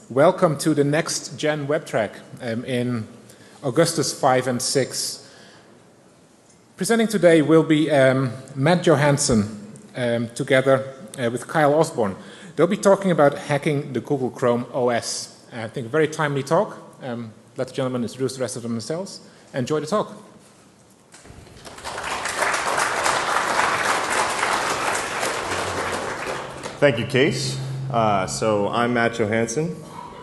Welcome to the next gen web track in Augustus 5 and 6. Presenting today will be Matt Johanson together with Kos Osborn. They'll be talking about hacking the Google Chrome OS. I think a very timely talk. Let the gentlemen introduce the rest of themselves. Enjoy the talk. Thank you, Kos. So I'm Matt Johanson.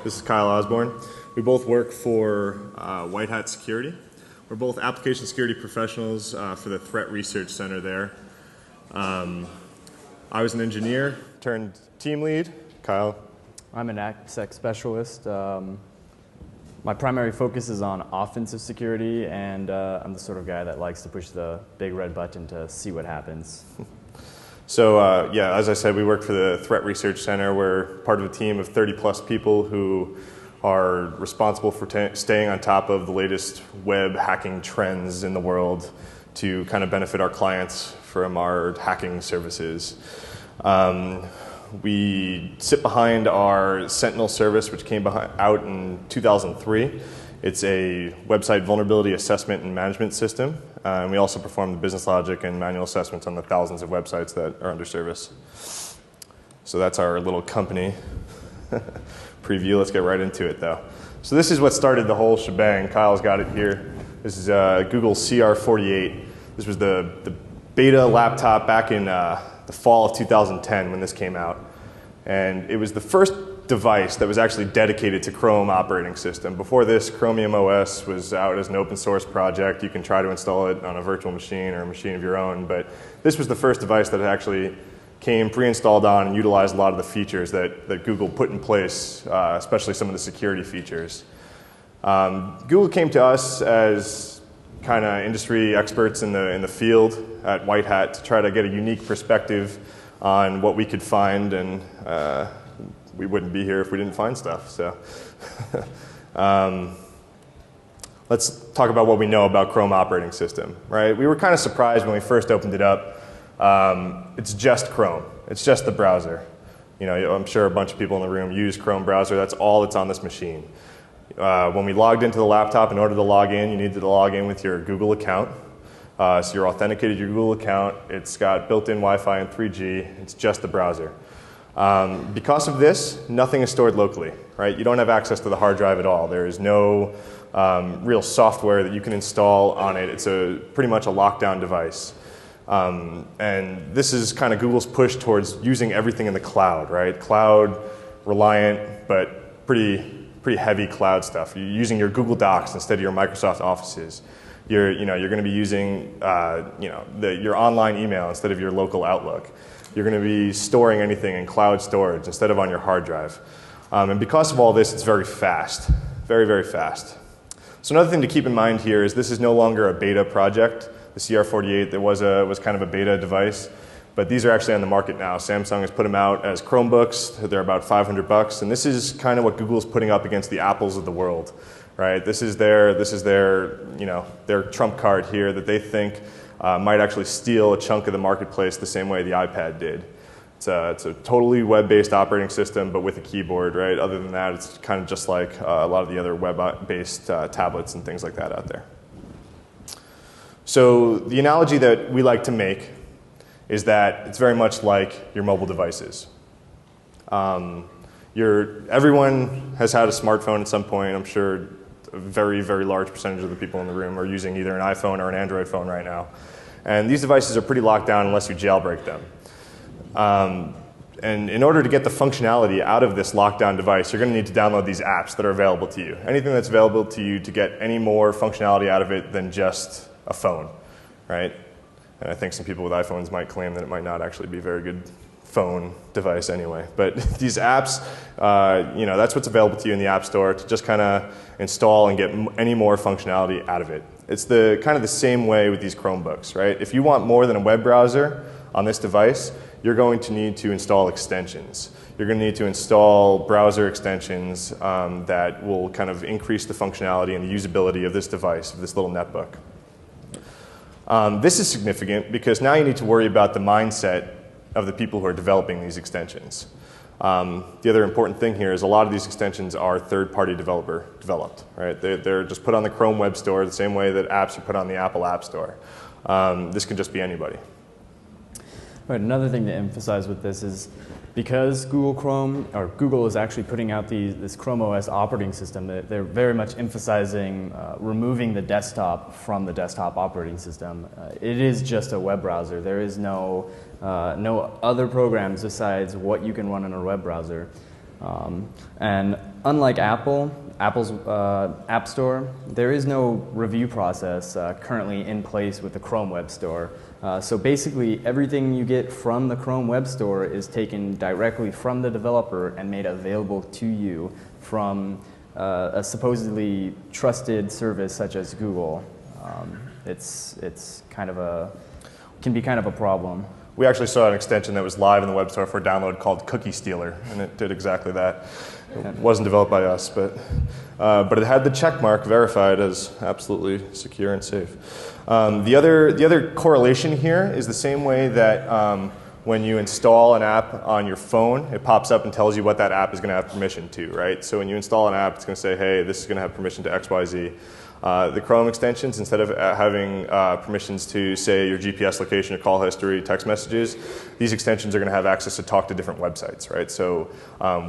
This is Kos Osborn. We both work for BlackHat Security. We're both application security professionals for the Threat Research Center there. I was an engineer turned team lead. Kyle? I'm an AppSec specialist. My primary focus is on offensive security, and I'm the sort of guy that likes to push the big red button to see what happens. So yeah, as I said, we work for the Threat Research Center. We're part of a team of 30-plus people who are responsible for staying on top of the latest web hacking trends in the world to kind of benefit our clients from our hacking services. We sit behind our Sentinel service, which came out in 2003. It's a website vulnerability assessment and management system. And we also perform the business logic and manual assessments on the thousands of websites that are under service. So that's our little company preview. Let's get right into it, though. So this is what started the whole shebang. Kyle's got it here. This is Google CR48. This was the beta laptop back in the fall of 2010 when this came out. And it was the first device that was actually dedicated to Chrome operating system. Before this, ChromeOS was out as an open source project. You can try to install it on a virtual machine or a machine of your own, but this was the first device that actually came pre-installed on and utilized a lot of the features that Google put in place, especially some of the security features. Google came to us as kind of industry experts in the field at BlackHat to try to get a unique perspective on what we could find, and we wouldn't be here if we didn't find stuff. So let's talk about what we know about Chrome operating system, right? We were kind of surprised when we first opened it up. It's just Chrome. It's just the browser. You know, I'm sure a bunch of people in the room use Chrome browser. That's all that's on this machine. When we logged into the laptop, in order to log in, you needed to log in with your Google account. So you're authenticated your Google account. It's got built-in Wi-Fi and 3G. It's just the browser. Because of this, nothing is stored locally, right? You don't have access to the hard drive at all. There is no real software that you can install on it. It's pretty much a lockdown device. And this is kind of Google's push towards using everything in the cloud, right? Cloud reliant, but pretty heavy cloud stuff. You're using your Google Docs instead of your Microsoft Offices. You're going to be using your online email instead of your local Outlook. You're going to be storing anything in cloud storage instead of on your hard drive. And because of all this, it's very fast, very, very fast. So another thing to keep in mind here is this is no longer a beta project. The CR48 that was kind of a beta device, but these are actually on the market now. Samsung has put them out as Chromebooks. They're about $500, and this is kind of what Google's putting up against the Apples of the world, right? This is their trump card here that they think might actually steal a chunk of the marketplace the same way the iPad did. It's a totally web-based operating system, but with a keyboard, right? Other than that, it's kind of just like a lot of the other web-based tablets and things like that out there. So the analogy that we like to make is that it's very much like your mobile devices. Everyone has had a smartphone at some point. I'm sure a very, very large percentage of the people in the room are using either an iPhone or an Android phone right now. And these devices are pretty locked down unless you jailbreak them. And in order to get the functionality out of this lockdown device, you're going to need to download these apps that are available to you. Anything that's available to you to get any more functionality out of it than just a phone, right? And I think some people with iPhones might claim that it might not actually be a very good phone device anyway. But these apps, that's what's available to you in the App Store to just kind of install and get any more functionality out of it. It's kind of the same way with these Chromebooks, right? If you want more than a web browser on this device, you're going to need to install extensions. You're going to need to install browser extensions that will kind of increase the functionality and the usability of this device, of this little netbook. This is significant because now you need to worry about the mindset of the people who are developing these extensions. The other important thing here is a lot of these extensions are third-party developer developed, right? They're just put on the Chrome Web Store the same way that apps are put on the Apple App Store. This can just be anybody. Right, another thing to emphasize with this is because Google is actually putting out this ChromeOS operating system, they're very much emphasizing removing the desktop from the desktop operating system. It is just a web browser. There is no other programs besides what you can run in a web browser. And unlike Apple's App Store, there is no review process currently in place with the Chrome Web Store. So basically, everything you get from the Chrome Web Store is taken directly from the developer and made available to you from a supposedly trusted service such as Google. It's kind of can be kind of a problem. We actually saw an extension that was live in the web store for download called Cookie Stealer, and it did exactly that. It wasn't developed by us, but it had the check mark verified as absolutely secure and safe. The other correlation here is the same way that when you install an app on your phone, it pops up and tells you what that app is going to have permission to, right? So when you install an app, it's going to say, hey, this is going to have permission to X, Y, Z. The Chrome extensions, instead of having permissions to, say, your GPS location, your call history, text messages, these extensions are going to have access to talk to different websites, right? So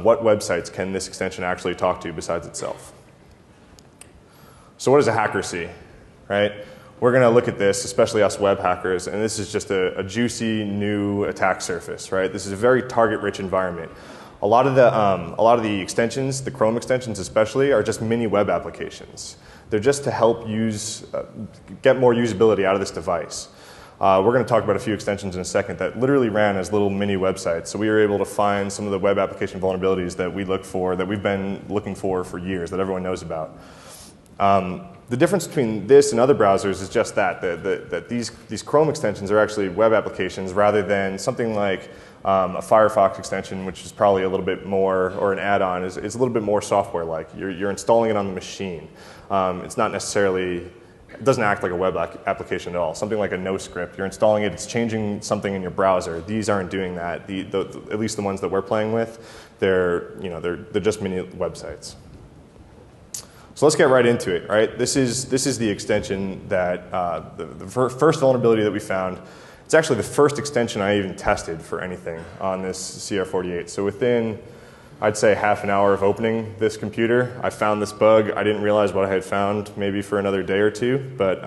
what websites can this extension actually talk to besides itself? So what does a hacker see, right? We're going to look at this, especially us web hackers, and this is just a juicy new attack surface, right? This is a very target-rich environment. A lot of the extensions, the Chrome extensions especially, are just mini web applications. They're just to help get more usability out of this device. We're going to talk about a few extensions in a second that literally ran as little mini websites. So we were able to find some of the web application vulnerabilities that we look for, that we've been looking for years, that everyone knows about. The difference between this and other browsers is just that these Chrome extensions are actually web applications rather than something like a Firefox extension, which is probably a little bit more, or an add-on, is a little bit more software-like. You're installing it on the machine. It's not necessarily, it doesn't act like a web application at all. Something like a NoScript, you're installing it, it's changing something in your browser. These aren't doing that. At least the ones that we're playing with, they're just mini websites. So let's get right into it, right? This is the extension that, the first vulnerability that we found. It's actually the first extension I even tested for anything on this CR48. So within, I'd say, half an hour of opening this computer, I found this bug. I didn't realize what I had found maybe for another day or two, but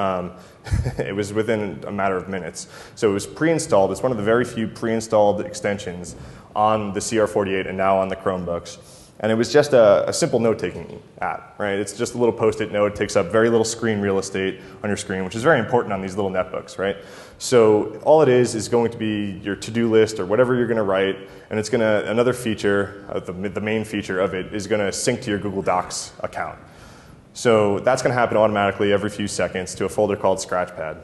it was within a matter of minutes. So it was pre-installed. It's one of the very few pre-installed extensions on the CR48 and now on the Chromebooks. And it was just a simple note-taking app, right? It's just a little Post-it note. It takes up very little screen real estate on your screen, which is very important on these little netbooks, right? So all it is going to be your to-do list or whatever you're going to write, and it's going to, another feature, the main feature of it, is going to sync to your Google Docs account. So that's going to happen automatically every few seconds to a folder called Scratchpad.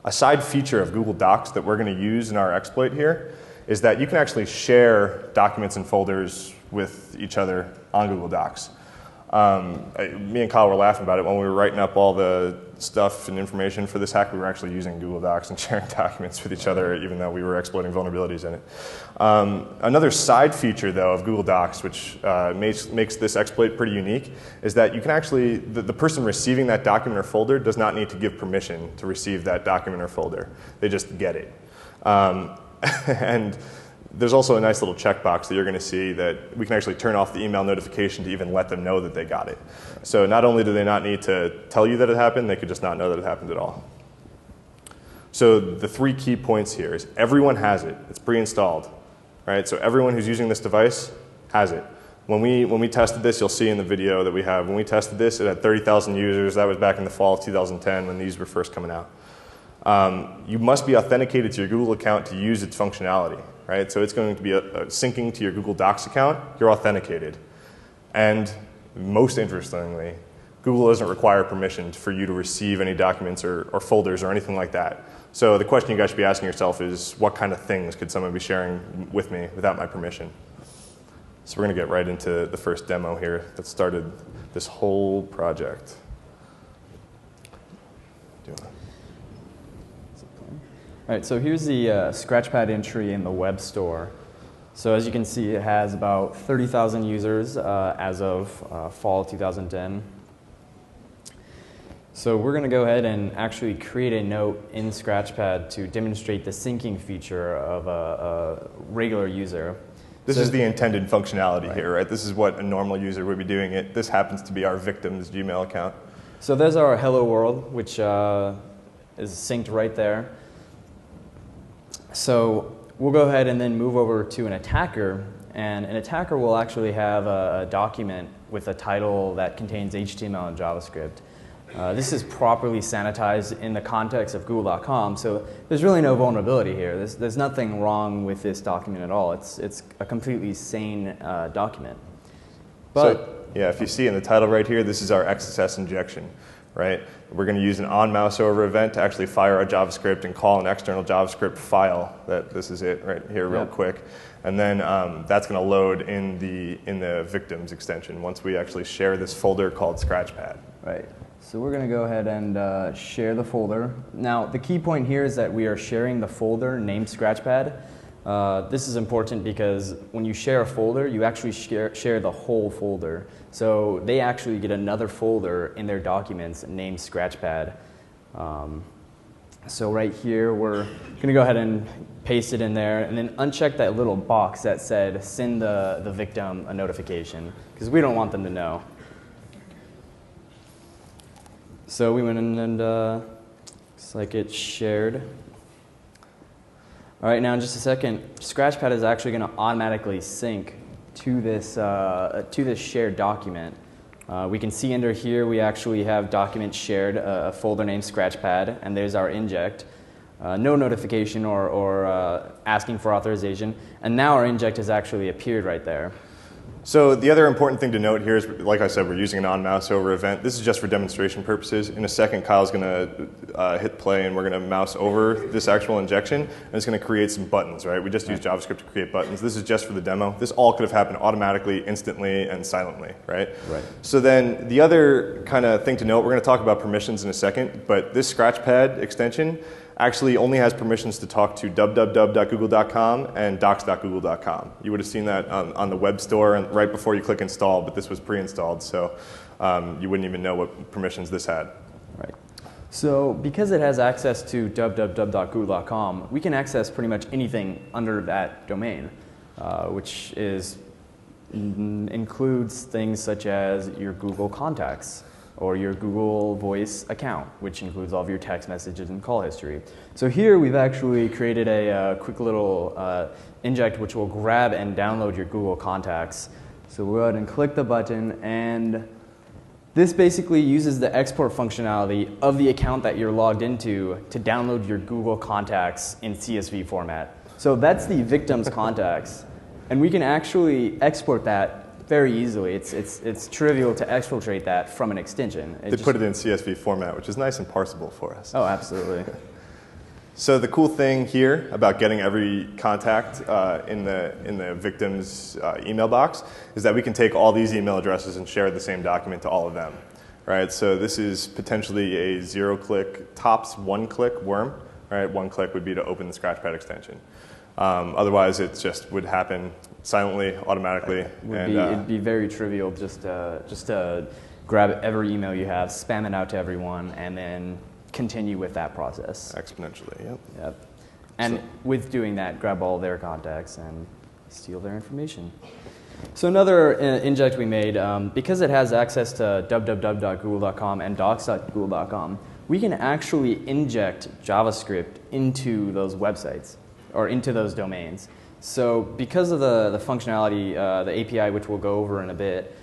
A side feature of Google Docs that we're going to use in our exploit here is that you can actually share documents and folders with each other on Google Docs. Me and Kyle were laughing about it when we were writing up all the stuff and information for this hack. We were actually using Google Docs and sharing documents with each other, even though we were exploiting vulnerabilities in it. Another side feature, though, of Google Docs, which makes this exploit pretty unique, is that you can actually, the person receiving that document or folder does not need to give permission to receive that document or folder. They just get it. And there's also a nice little checkbox that you're going to see that we can actually turn off the email notification to even let them know that they got it. So not only do they not need to tell you that it happened, they could just not know that it happened at all. So the three key points here is everyone has it. It's pre-installed, right? So everyone who's using this device has it. When we tested this, you'll see in the video that we have, when we tested this, it had 30,000 users. That was back in the fall of 2010 when these were first coming out. You must be authenticated to your Google account to use its functionality, right? So it's going to be syncing to your Google Docs account. You're authenticated. And most interestingly, Google doesn't require permission for you to receive any documents or folders or anything like that. So the question you guys should be asking yourself is, what kind of things could someone be sharing with me without my permission? So we're going to get right into the first demo here that started this whole project. All right, so here's the Scratchpad entry in the web store. So as you can see, it has about 30,000 users as of fall 2010. So we're going to go ahead and actually create a note in Scratchpad to demonstrate the syncing feature of a regular user. This is the intended functionality here, right? This is what a normal user would be doing. This happens to be our victim's Gmail account. So there's our hello world, which is synced right there. So we'll go ahead and then move over to an attacker, and an attacker will actually have a document with a title that contains HTML and JavaScript. This is properly sanitized in the context of Google.com, so there's really no vulnerability here. There's nothing wrong with this document at all. It's a completely sane document. But so, yeah, if you see in the title right here, this is our XSS injection, right? We're going to use an on-mouse over event to actually fire a JavaScript and call an external JavaScript file. This is it right here real quick. And then that's going to load in the victims extension once we actually share this folder called Scratchpad. Right. So we're going to go ahead and share the folder. Now, the key point here is that we are sharing the folder named Scratchpad. This is important because when you share a folder, you actually share the whole folder. So they actually get another folder in their documents named Scratchpad. So right here, we're going to go ahead and paste it in there, and then uncheck that little box that said send the victim a notification, because we don't want them to know. So we went in and looks like it's shared. All right, now in just a second, Scratchpad is actually going to automatically sync to this shared document. We can see under here we actually have document shared, a folder named Scratchpad, and there's our inject. No notification or asking for authorization, and now our inject has actually appeared right there. So the other important thing to note here is, like I said, we're using an on-mouse over event. This is just for demonstration purposes. In a second, Kyle's going to hit play, and we're going to mouse over this actual injection, and it's going to create some buttons, right? We just use JavaScript to create buttons. This is just for the demo. This all could have happened automatically, instantly, and silently, right? Right. So then the other kind of thing to note, we're going to talk about permissions in a second, but this Scratchpad extension actually only has permissions to talk to www.google.com and docs.google.com. You would have seen that on the web store and right before you click install, but this was pre-installed, so you wouldn't even know what permissions this had. Right. So because it has access to www.google.com, we can access pretty much anything under that domain, which includes things such as your Google contacts, or your Google Voice account, which includes all of your text messages and call history. So here we've actually created a quick little inject which will grab and download your Google contacts. So we'll go ahead and click the button, and this basically uses the export functionality of the account that you're logged into to download your Google contacts in CSV format. So that's the victim's contacts, and we can actually export that very easily. It's trivial to exfiltrate that from an extension. They put it in CSV format, which is nice and parsable for us. Oh, absolutely. So the cool thing here about getting every contact in the victim's email box is that we can take all these email addresses and share the same document to all of them, right? So this is potentially a zero-click, tops one-click worm, right? One click would be to open the Scratchpad extension. Otherwise, it just would happen silently, automatically. It'd be very trivial just to grab every email you have, spam it out to everyone, and then continue with that process. Exponentially, yep. Yep. And with doing that, grab all their contacts and steal their information. So another inject we made, because it has access to www.google.com and docs.google.com, we can actually inject JavaScript into those websites, or into those domains. So because of the functionality, the API, which we'll go over in a bit,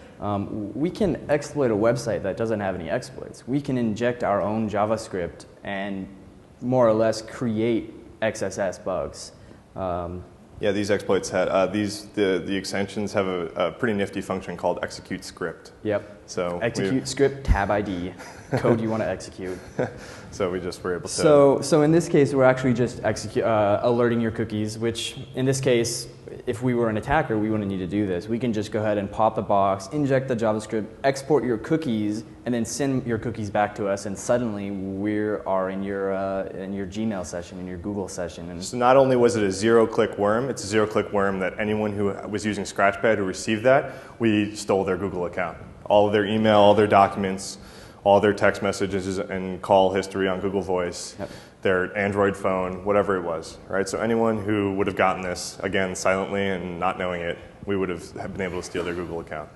we can exploit a website that doesn't have any exploits. We can inject our own JavaScript and more or less create XSS bugs. Yeah, these exploits had the extensions have a pretty nifty function called execute script. Yep. So execute script tab ID, code you want to execute. So we just were able to. So in this case, we're actually just alerting your cookies, which in this case, if we were an attacker, we wouldn't need to do this. We can just go ahead and pop the box, inject the JavaScript, export your cookies, and then send your cookies back to us, and suddenly we are in your Gmail session, in your Google session. And so not only was it a zero-click worm, it's a zero-click worm that anyone who was using Scratchpad who received that, we stole their Google account. All of their email, all their documents, all their text messages and call history on Google Voice, yep. Their Android phone, whatever it was, right? So anyone who would have gotten this, again, silently and not knowing it, we would have been able to steal their Google account.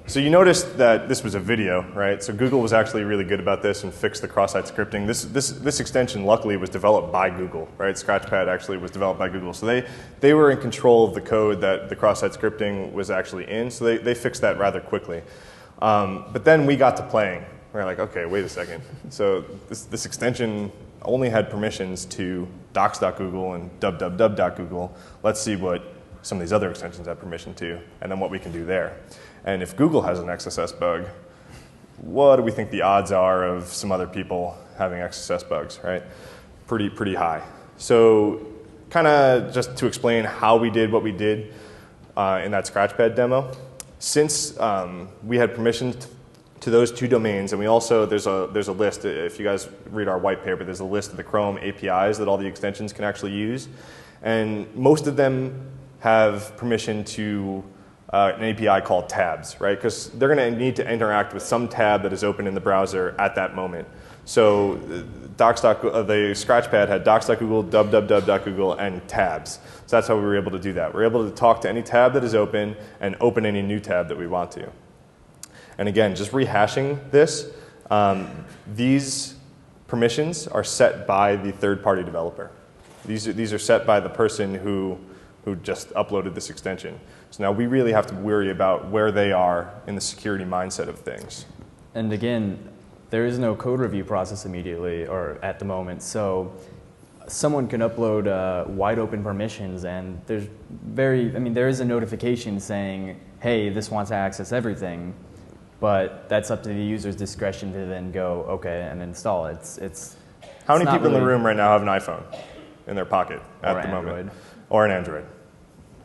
So you noticed that this was a video, right? So Google was actually really good about this and fixed the cross-site scripting. This extension, luckily, was developed by Google, right? Scratchpad actually was developed by Google. So they were in control of the code that the cross-site scripting was actually in, so they fixed that rather quickly. But then we got to playing. We're like, okay, wait a second. So this extension only had permissions to docs.google and www.google. Let's see what some of these other extensions have permission to, and then what we can do there. And if Google has an XSS bug, what do we think the odds are of some other people having XSS bugs, right? Pretty high. So kind of just to explain how we did what we did in that Scratchpad demo, since we had permissions to those two domains, and we also, there's a list, if you guys read our white paper, there's a list of the Chrome APIs that all the extensions can actually use. And most of them have permission to an API called tabs, right? Because they're going to need to interact with some tab that is open in the browser at that moment. So the Scratchpad had docs.google, www.google, and tabs. So that's how we were able to do that. We're able to talk to any tab that is open and open any new tab that we want to. And again, just rehashing this, these permissions are set by the third-party developer. These are set by the person who just uploaded this extension. So now we really have to worry about where they are in the security mindset of things. And again, there is no code review process immediately or at the moment. So someone can upload wide open permissions, and there is a notification saying, hey, this wants to access everything. But that's up to the user's discretion to then go, okay, and install it. How many people in the room right now have an iPhone in their pocket at the moment? Or an Android.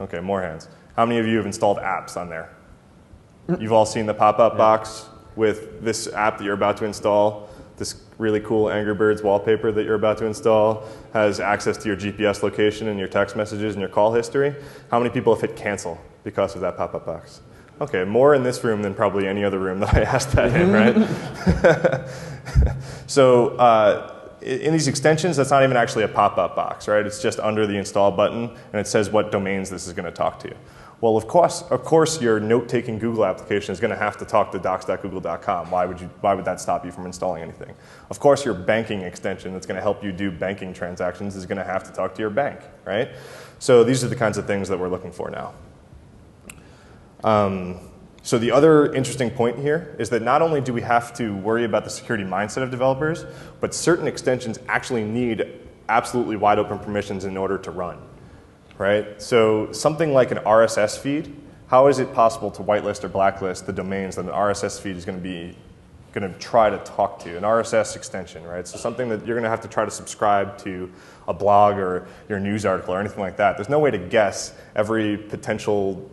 Okay, more hands. How many of you have installed apps on there? You've all seen the pop-up box with this app that you're about to install. This really cool Angry Birds wallpaper that you're about to install has access to your GPS location and your text messages and your call history. How many people have hit cancel because of that pop-up box? Okay, more in this room than probably any other room that I asked that in, right? So in these extensions, that's not even actually a pop-up box, right? It's just under the install button, and it says what domains this is going to talk to. Well, of course, your note-taking Google application is going to have to talk to docs.google.com. Why would that stop you from installing anything? Of course, your banking extension that's going to help you do banking transactions is going to have to talk to your bank, right? So these are the kinds of things that we're looking for now. So the other interesting point here is that not only do we have to worry about the security mindset of developers, but certain extensions actually need absolutely wide open permissions in order to run, right? So something like an RSS feed, how is it possible to whitelist or blacklist the domains that an RSS feed is going to try to talk to, an RSS extension, right? So something that you're going to have to try to subscribe to a blog or your news article or anything like that. There's no way to guess every potential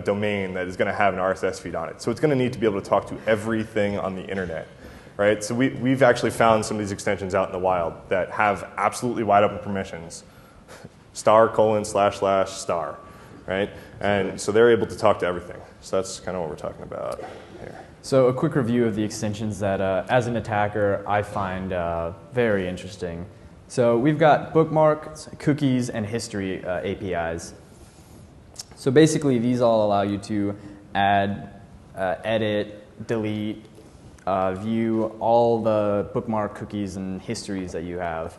domain that is going to have an RSS feed on it. So it's going to need to be able to talk to everything on the internet, right? So we've actually found some of these extensions out in the wild that have absolutely wide open permissions, *:// right? And so they're able to talk to everything. So that's kind of what we're talking about here. So a quick review of the extensions that, as an attacker, I find very interesting. So we've got bookmarks, cookies, and history APIs. So basically, these all allow you to add, edit, delete, view all the bookmark, cookies, and histories that you have.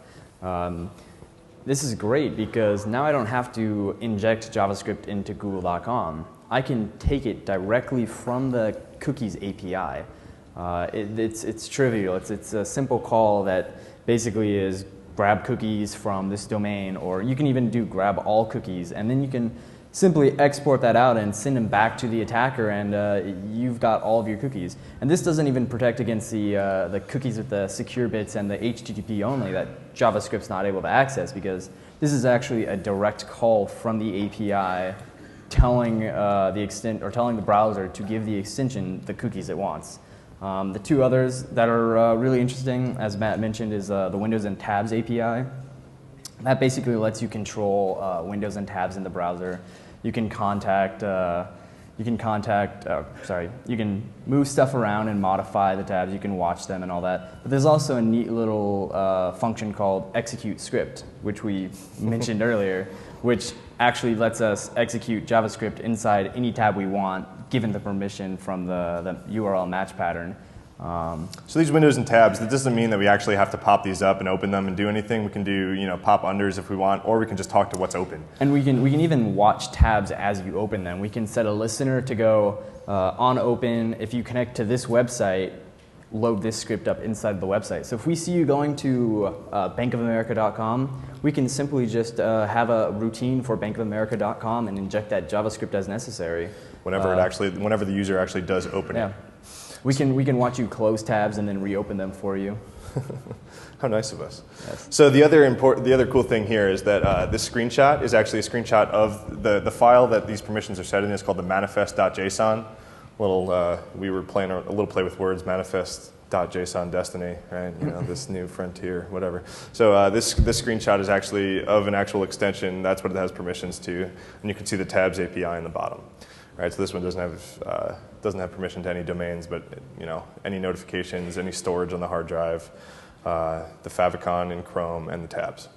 This is great because now I don't have to inject JavaScript into Google.com. I can take it directly from the cookies API. It's trivial. It's a simple call that basically is grab cookies from this domain, or you can even do grab all cookies, and then you can simply export that out and send them back to the attacker, and you've got all of your cookies. And this doesn't even protect against the cookies with the secure bits and the HTTP only that JavaScript's not able to access, because this is actually a direct call from the API telling telling the browser to give the extension the cookies it wants. The two others that are really interesting, as Matt mentioned, is the Windows and Tabs API. That basically lets you control windows and tabs in the browser. You can you can move stuff around and modify the tabs. You can watch them and all that. But there's also a neat little function called execute script, which we mentioned earlier, which actually lets us execute JavaScript inside any tab we want, given the permission from the URL match pattern. So these windows and tabs, that doesn't mean that we actually have to pop these up and open them and do anything. We can do, pop unders if we want, or we can just talk to what's open. And we can even watch tabs as you open them. We can set a listener to go on open. If you connect to this website, load this script up inside the website. So if we see you going to bankofamerica.com, we can simply just have a routine for bankofamerica.com and inject that JavaScript as necessary. Whenever the user actually does open it. We can watch you close tabs and then reopen them for you. How nice of us. Yes. So the other cool thing here is that this screenshot is actually a screenshot of the file that these permissions are set in. It's called the manifest.json. We were playing a little play with words, manifest.json destiny, right? This new frontier, whatever. So this screenshot is actually of an actual extension. That's what it has permissions to, and you can see the tabs API in the bottom. Right, so this one doesn't have permission to any domains, but any notifications, any storage on the hard drive, the favicon in Chrome, and the tabs.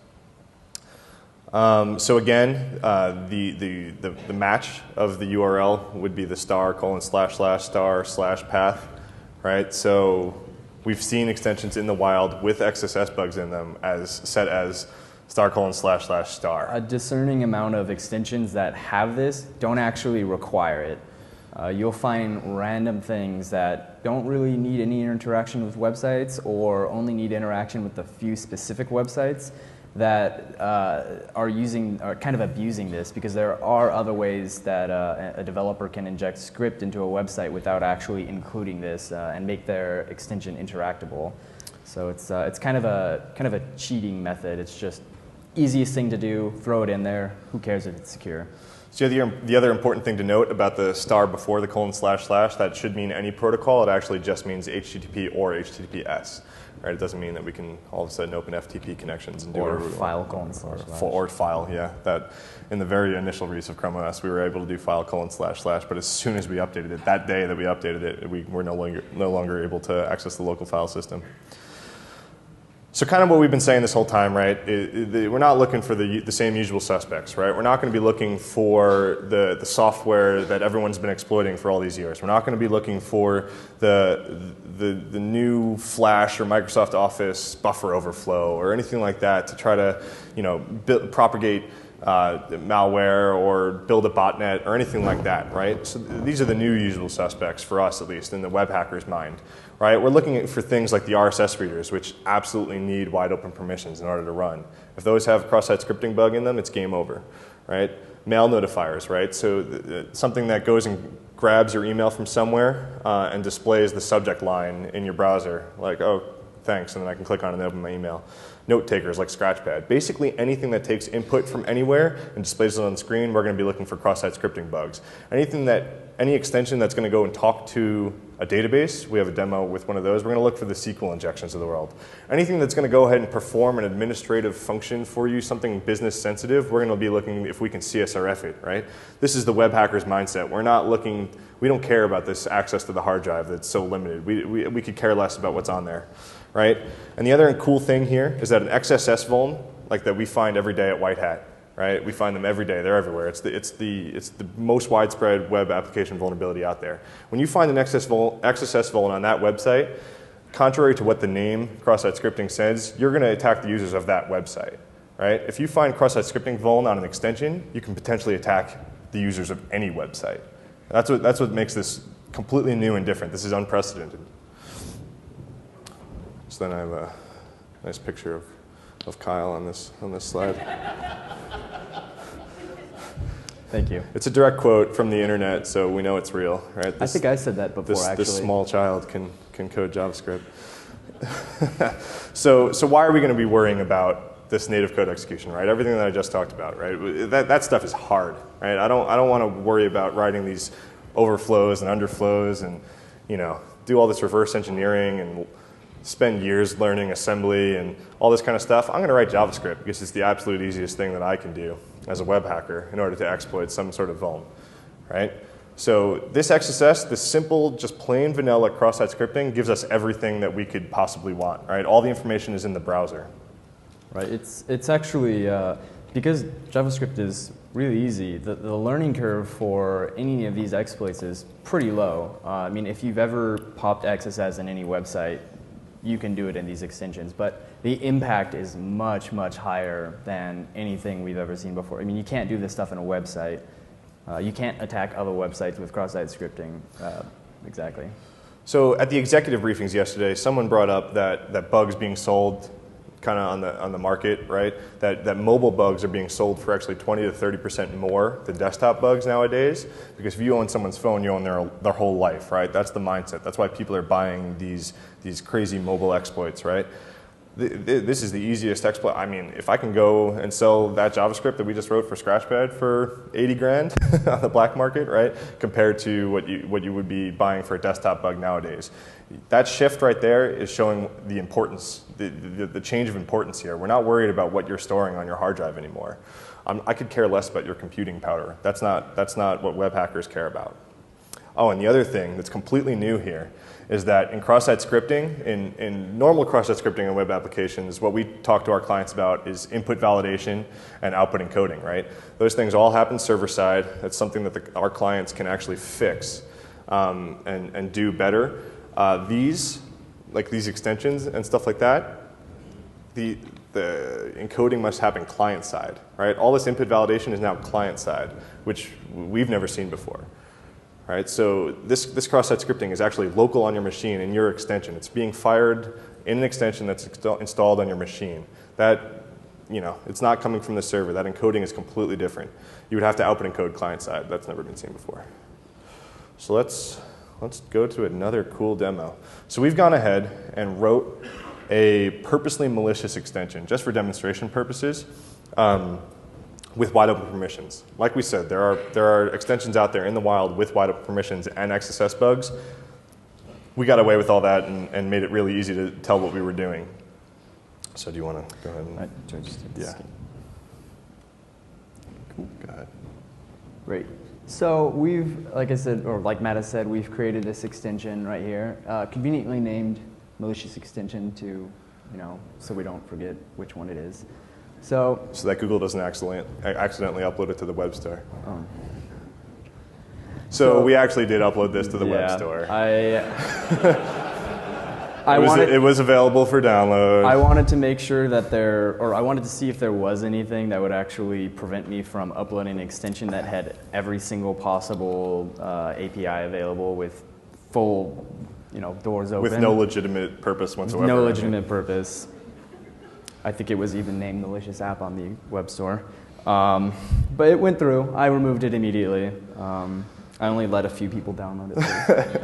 So again, the match of the URL would be the *:/*/path, right? So we've seen extensions in the wild with XSS bugs in them set as *:/**. A discerning amount of extensions that have this don't actually require it. You'll find random things that don't really need any interaction with websites or only need interaction with a few specific websites that are kind of abusing this, because there are other ways that a developer can inject script into a website without actually including this and make their extension interactable. So it's kind of a cheating method. It's just easiest thing to do, throw it in there. Who cares if it's secure? So the other important thing to note about the star before the :// that should mean any protocol. It actually just means HTTP or HTTPS. Right? It doesn't mean that we can all of a sudden open FTP connections and do or whatever file : / or file. Yeah, that in the very initial release of ChromeOS, we were able to do file : / but as soon as we updated it, that day that we updated it, we were no longer able to access the local file system. So kind of what we've been saying this whole time, right? We're not looking for the same usual suspects, right? We're not going to be looking for the software that everyone's been exploiting for all these years. We're not going to be looking for the new Flash or Microsoft Office buffer overflow or anything like that to try to propagate malware or build a botnet or anything like that, right? So these are the new usual suspects for us, at least in the web hacker's mind, right? We're looking for things like the RSS readers, which absolutely need wide open permissions in order to run. If those have a cross-site scripting bug in them, it's game over, right? Mail notifiers, right? So something that goes and grabs your email from somewhere and displays the subject line in your browser, like, oh, thanks, and then I can click on it and open my email. Note takers like Scratchpad. Basically anything that takes input from anywhere and displays it on the screen, we're going to be looking for cross-site scripting bugs. Any extension that's going to go and talk to a database, we have a demo with one of those, we're going to look for the SQL injections of the world. Anything that's going to go ahead and perform an administrative function for you, something business sensitive, we're going to be looking if we can CSRF it, right? This is the web hacker's mindset. We don't care about this access to the hard drive that's so limited. We could care less about what's on there, right? And the other cool thing here is that an XSS vuln, like that we find every day at BlackHat, right? We find them every day. They're everywhere. It's the most widespread web application vulnerability out there. When you find an XSS vuln on that website, contrary to what the name cross-site scripting says, you're going to attack the users of that website, right? If you find cross-site scripting vuln on an extension, you can potentially attack the users of any website. That's what makes this completely new and different. This is unprecedented. So then I have a nice picture of Kyle on this slide. Thank you. It's a direct quote from the internet, so we know it's real, right? I think I said that before, actually. This small child can code JavaScript. So why are we going to be worrying about this native code execution, right? Everything that I just talked about, right? That stuff is hard, right? I don't want to worry about writing these overflows and underflows and do all this reverse engineering and spend years learning assembly and all this kind of stuff. I'm going to write JavaScript because it's the absolute easiest thing that I can do as a web hacker in order to exploit some sort of vuln, right? So this XSS, this simple, just plain vanilla cross-site scripting gives us everything that we could possibly want, right? All the information is in the browser. Right, it's actually, because JavaScript is really easy, the learning curve for any of these exploits is pretty low. I mean, if you've ever popped XSS in any website, you can do it in these extensions, but the impact is much, much higher than anything we've ever seen before. I mean, you can't do this stuff in a website. You can't attack other websites with cross-site scripting. Exactly. So at the executive briefings yesterday, someone brought up that bugs being sold kind of on the market, right? That mobile bugs are being sold for actually 20 to 30% more than desktop bugs nowadays. Because if you own someone's phone, you own their whole life, right? That's the mindset. That's why people are buying these crazy mobile exploits, right? This is the easiest exploit. I mean, if I can go and sell that JavaScript that we just wrote for Scratchpad for 80 grand on the black market, right? Compared to what you would be buying for a desktop bug nowadays. That shift right there is showing the importance, the change of importance here. We're not worried about what you're storing on your hard drive anymore. I could care less about your computing power. That's not what web hackers care about. Oh, and the other thing that's completely new here is that in cross-site scripting, in normal cross-site scripting in web applications, what we talk to our clients about is input validation and output encoding, right? Those things all happen server-side. That's something that our clients can actually fix and do better. These extensions and stuff like that, the encoding must happen client-side, right? All this input validation is now client-side, which we've never seen before. Right, so this cross-site scripting is actually local on your machine in your extension. It's being fired in an extension that's installed on your machine. That, it's not coming from the server. That encoding is completely different. You would have to output encode client-side. That's never been seen before. So let's go to another cool demo. So we've gone ahead and wrote a purposely malicious extension just for demonstration purposes. With wide open permissions. Like we said, there are extensions out there in the wild with wide open permissions and XSS bugs. We got away with all that and made it really easy to tell what we were doing. So do you want to go ahead and yeah. Cool. Go ahead. Great. So we've, like I said, or like Matt has said, we've created this extension right here, conveniently named malicious extension to, so we don't forget which one it is. So that Google doesn't accidentally upload it to the web store. Oh. So we actually did upload this to the web store. It was available for download. I wanted to make sure that I wanted to see if there was anything that would actually prevent me from uploading an extension that had every single possible API available with full, doors open. With no legitimate purpose whatsoever. No legitimate purpose. I think it was even named malicious app on the web store. But it went through. I removed it immediately. I only let a few people download it.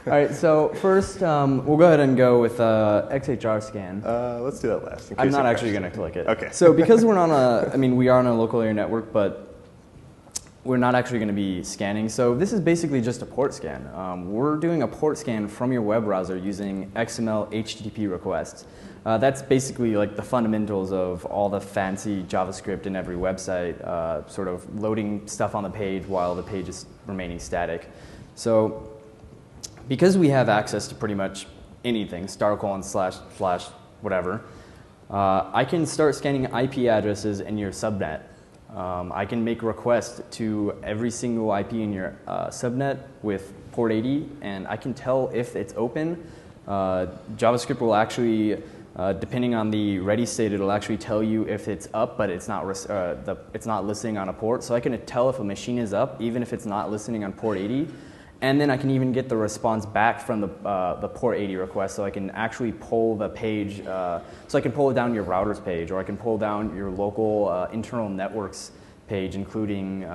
All right, so first we'll go ahead and go with XHR scan. Let's do that last. I'm not actually going to click it. Okay. So because we are on a local area network, but we're not actually going to be scanning. So this is basically just a port scan. We're doing a port scan from your web browser using XML HTTP requests. That's basically like the fundamentals of all the fancy JavaScript in every website, sort of loading stuff on the page while the page is remaining static. So because we have access to pretty much anything, */ whatever, I can start scanning IP addresses in your subnet. I can make requests to every single IP in your subnet with port 80, and I can tell if it's open. JavaScript will actually, depending on the ready state, it'll actually tell you if it's up, but it's not listening on a port. So I can tell if a machine is up, even if it's not listening on port 80. And then I can even get the response back from the port 80 request, so I can actually pull the page. So I can pull down your routers page, or I can pull down your local internal networks page, including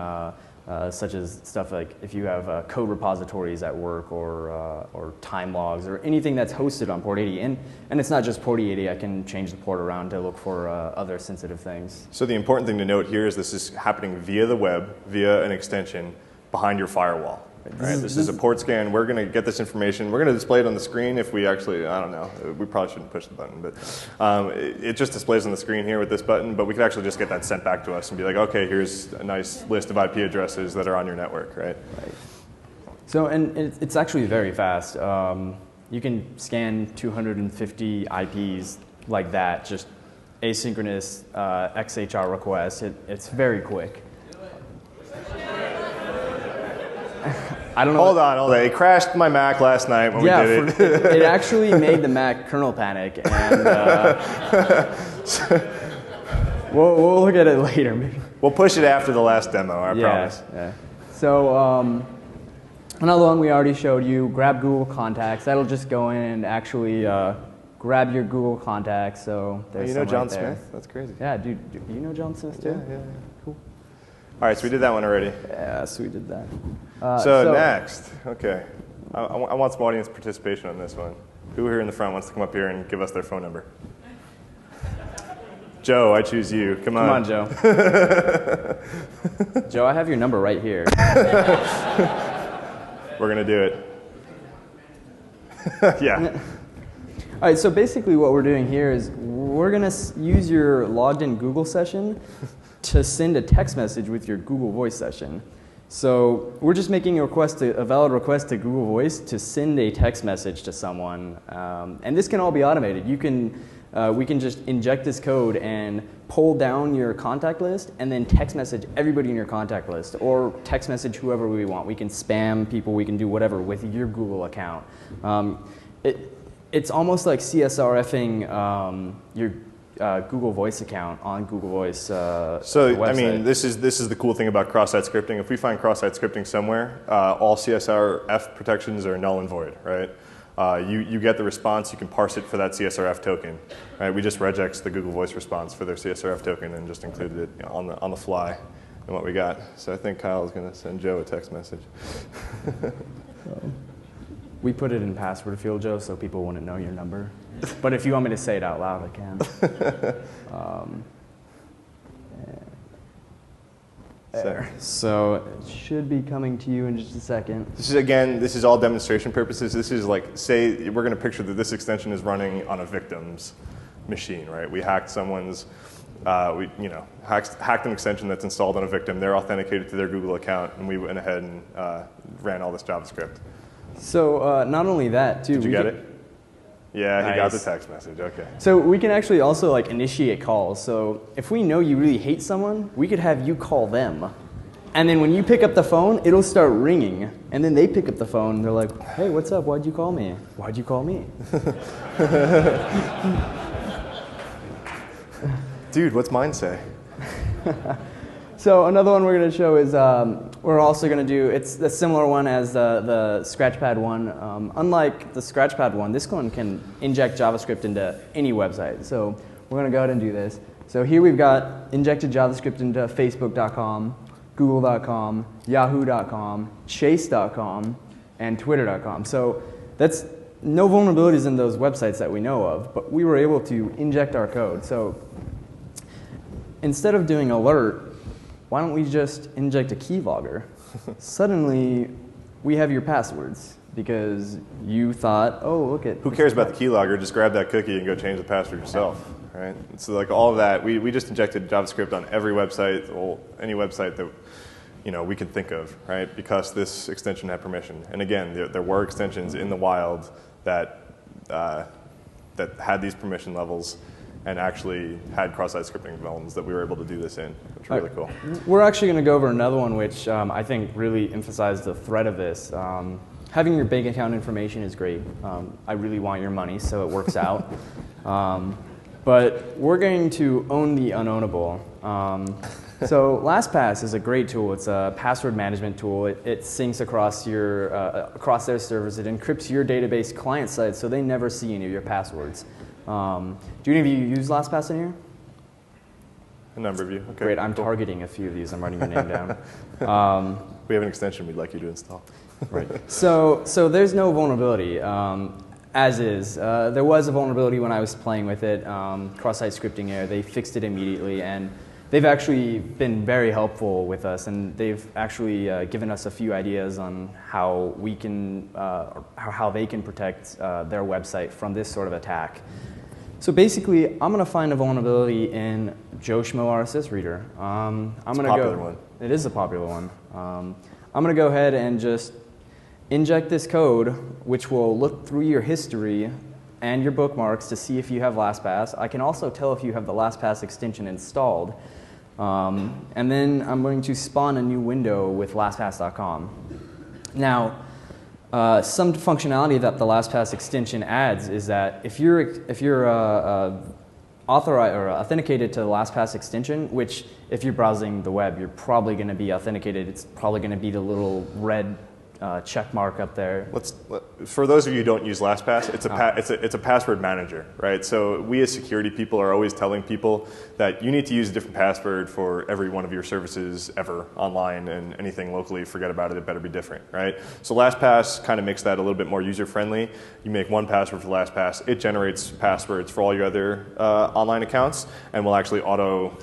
such as stuff like if you have code repositories at work, or time logs, or anything that's hosted on port 80. And it's not just port 80. I can change the port around to look for other sensitive things. So the important thing to note here is this is happening via the web, via an extension behind your firewall. Right? This is a port scan. We're going to get this information. We're going to display it on the screen if we actually, I don't know, we probably shouldn't push the button, but it just displays on the screen here with this button, but we could actually just get that sent back to us and be like, okay, here's a nice list of IP addresses that are on your network, right? Right. So, and it's actually very fast. You can scan 250 IPs like that, just asynchronous XHR requests. It's very quick. I don't know. Hold on. It crashed my Mac last night when we did it. It actually made the Mac kernel panic, and we'll look at it later. Maybe. We'll push it after the last demo, I promise. Yeah. So another one we already showed you, grab Google Contacts. That'll just go in and actually grab your Google Contacts. So there's you know John right there. Smith? That's crazy. Yeah, dude, you know John Smith too? Yeah. Cool. All right, so we did that one already. Yeah, so we did that. So next, okay. I want some audience participation on this one. Who here in the front wants to come up here and give us their phone number? Joe, I choose you. Come on. Come on, Joe. Joe, I have your number right here. We're going to do it. Yeah. All right, so basically what we're doing here is we're going to use your logged in Google session to send a text message with your Google Voice session. So we're just making a valid request to Google Voice to send a text message to someone. And this can all be automated. We can just inject this code and pull down your contact list and then text message everybody in your contact list, or text message whoever we want. We can spam people, we can do whatever with your Google account. It's almost like CSRFing your Google Voice account on Google Voice. So I mean, this is the cool thing about cross-site scripting. If we find cross-site scripting somewhere, all CSRF protections are null and void, right? You get the response, you can parse it for that CSRF token, right? We just regex the Google Voice response for their CSRF token and just included it on the fly in what we got. So I think Kyle is going to send Joe a text message. We put it in password field, Joe, so people wouldn't know your number. But if you want me to say it out loud, I can. There. So it should be coming to you in just a second. This is all demonstration purposes. This is like, say we're going to picture that this extension is running on a victim's machine, right? We hacked someone's, hacked an extension that's installed on a victim. They're authenticated to their Google account, and we went ahead and ran all this JavaScript. So not only that, too. Did you get it? Yeah, Nice. He got the text message, okay. So we can actually also like initiate calls. So if we know you really hate someone, we could have you call them. And then when you pick up the phone, it'll start ringing. And then they pick up the phone, and they're like, hey, what's up? Why'd you call me? Why'd you call me? Dude, what's mine say? So another one we're going to show is we're also going to do, it's a similar one as the Scratchpad one. Unlike the Scratchpad one, this one can inject JavaScript into any website. So we're going to go ahead and do this. So here we've got injected JavaScript into Facebook.com, Google.com, Yahoo.com, Chase.com, and Twitter.com. So that's no vulnerabilities in those websites that we know of, but we were able to inject our code. So instead of doing alert, why don't we just inject a keylogger? Suddenly, we have your passwords because you thought, oh, look at. Who cares about the keylogger? Just grab that cookie and go change the password yourself, right? So like all of that, we just injected JavaScript on every website, or any website that we can think of, right? Because this extension had permission. And again, there were extensions in the wild that had these permission levels and actually had cross-site scripting developments that we were able to do this in, which is really cool. We're actually going to go over another one which I think really emphasized the threat of this. Having your bank account information is great. I really want your money, so it works out. But we're going to own the unownable. So LastPass is a great tool. It's a password management tool. It syncs across across their servers. It encrypts your database client side so they never see any of your passwords. Do any of you use LastPass in here? A number of you. Okay. Great, I'm targeting a few of these. I'm writing your name down. We have an extension we'd like you to install. Right. So there's no vulnerability, as is. There was a vulnerability when I was playing with it, cross-site scripting error. They fixed it immediately, and they've actually been very helpful with us, and they've actually given us a few ideas on how we can, how they can protect their website from this sort of attack. So basically, I'm going to find a vulnerability in Joe Schmo RSS Reader. It's a popular one. It is a popular one. I'm going to go ahead and just inject this code, which will look through your history and your bookmarks to see if you have LastPass. I can also tell if you have the LastPass extension installed. And then I'm going to spawn a new window with LastPass.com. Now, some functionality that the LastPass extension adds is that if you're authorized or authenticated to the LastPass extension, which if you're browsing the web, you're probably going to be authenticated. It's probably going to be the little red check mark up there. For those of you who don't use LastPass, it's a password manager, right? So we as security people are always telling people that you need to use a different password for every one of your services ever online, and anything locally, forget about it, it better be different, right? So LastPass kind of makes that a little bit more user-friendly. You make one password for LastPass, it generates passwords for all your other online accounts, and will actually auto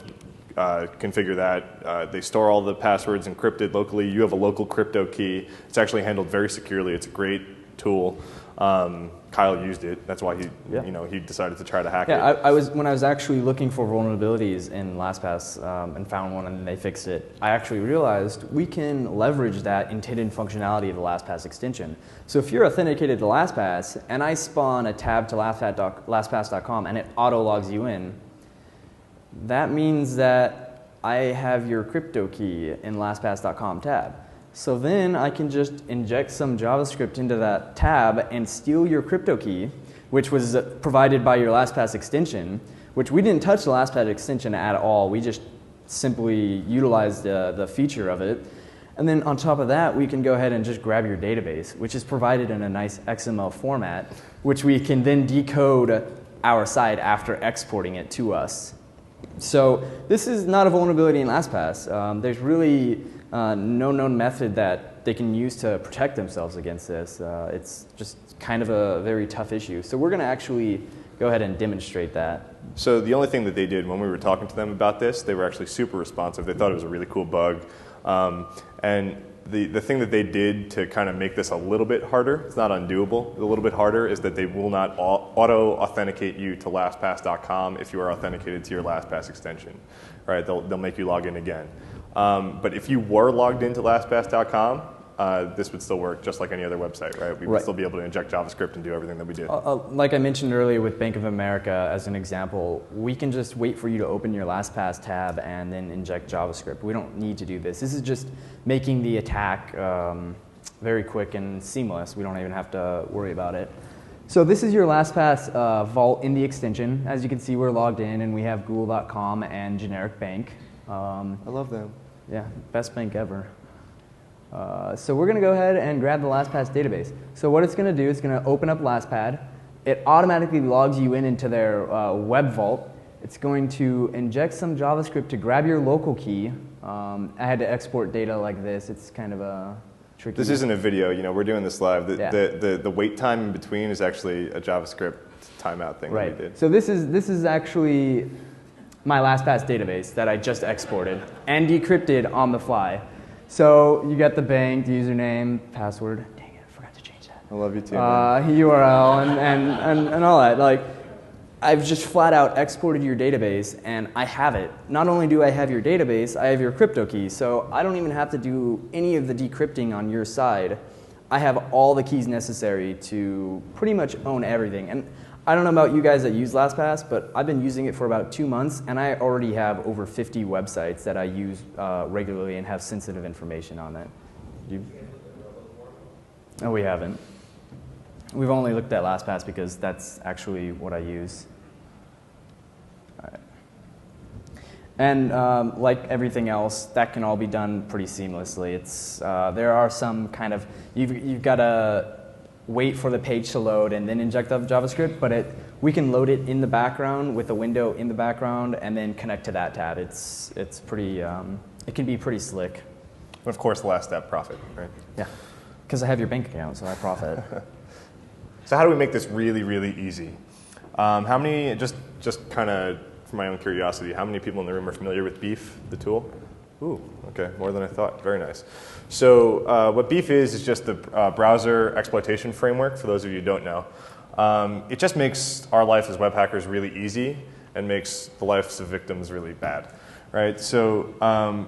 configure that. They store all the passwords encrypted locally. You have a local crypto key. It's actually handled very securely. It's a great tool. Kyle used it. That's why he decided to try to hack it. When I was actually looking for vulnerabilities in LastPass and found one and they fixed it, I actually realized we can leverage that intended functionality of the LastPass extension. So if you're authenticated to LastPass and I spawn a tab to LastPass.com and it auto logs you in, that means that I have your crypto key in LastPass.com tab. So then I can just inject some JavaScript into that tab and steal your crypto key, which was provided by your LastPass extension, which we didn't touch the LastPass extension at all. We just simply utilized the feature of it. And then on top of that, we can go ahead and just grab your database, which is provided in a nice XML format, which we can then decode our site after exporting it to us. So this is not a vulnerability in LastPass. There's really no known method that they can use to protect themselves against this. It's just kind of a very tough issue. So we're going to actually go ahead and demonstrate that. So the only thing that they did when we were talking to them about this, they were actually super responsive. They thought it was a really cool bug. And the thing that they did to kind of make this a little bit harder, it's not undoable, a little bit harder, is that they will not auto-authenticate you to LastPass.com if you are authenticated to your LastPass extension. Right? They'll make you log in again. But if you were logged into LastPass.com, this would still work just like any other website, right? We would still be able to inject JavaScript and do everything that we do. Like I mentioned earlier with Bank of America as an example, we can just wait for you to open your LastPass tab and then inject JavaScript. We don't need to do this. This is just making the attack very quick and seamless. We don't even have to worry about it. So this is your LastPass vault in the extension. As you can see, we're logged in and we have Google.com and generic bank. I love them. Yeah, best bank ever. So we're going to go ahead and grab the LastPass database. So what it's going to do is going to open up LastPad. It automatically logs you into their web vault. It's going to inject some JavaScript to grab your local key. I had to export data like this. It's kind of a tricky. This isn't a video. You know, we're doing this live. The wait time in between is actually a JavaScript timeout thing that we did. So this is actually my LastPass database that I just exported and decrypted on the fly. So you got the bank, the username, password. Dang it, I forgot to change that. I love you too. URL and all that. Like, I've just flat out exported your database and I have it. Not only do I have your database, I have your crypto key. So I don't even have to do any of the decrypting on your side. I have all the keys necessary to pretty much own everything. And I don't know about you guys that use LastPass, but I've been using it for about 2 months, and I already have over 50 websites that I use regularly and have sensitive information on it. No, we haven't. We've only looked at LastPass because that's actually what I use. All right. And like everything else, that can all be done pretty seamlessly. There are some kind of, you've got to wait for the page to load and then inject the JavaScript, but we can load it in the background with a window in the background and then connect to that tab. It's pretty, it can be pretty slick. And of course, the last step, profit, right? Yeah, because I have your bank account, so I profit. So how do we make this really, really easy? How many, just kind of for my own curiosity, how many people in the room are familiar with Beef, the tool? Ooh, okay, more than I thought. Very nice. So what Beef is just the browser exploitation framework, for those of you who don't know. It just makes our life as web hackers really easy and makes the lives of victims really bad. Right, so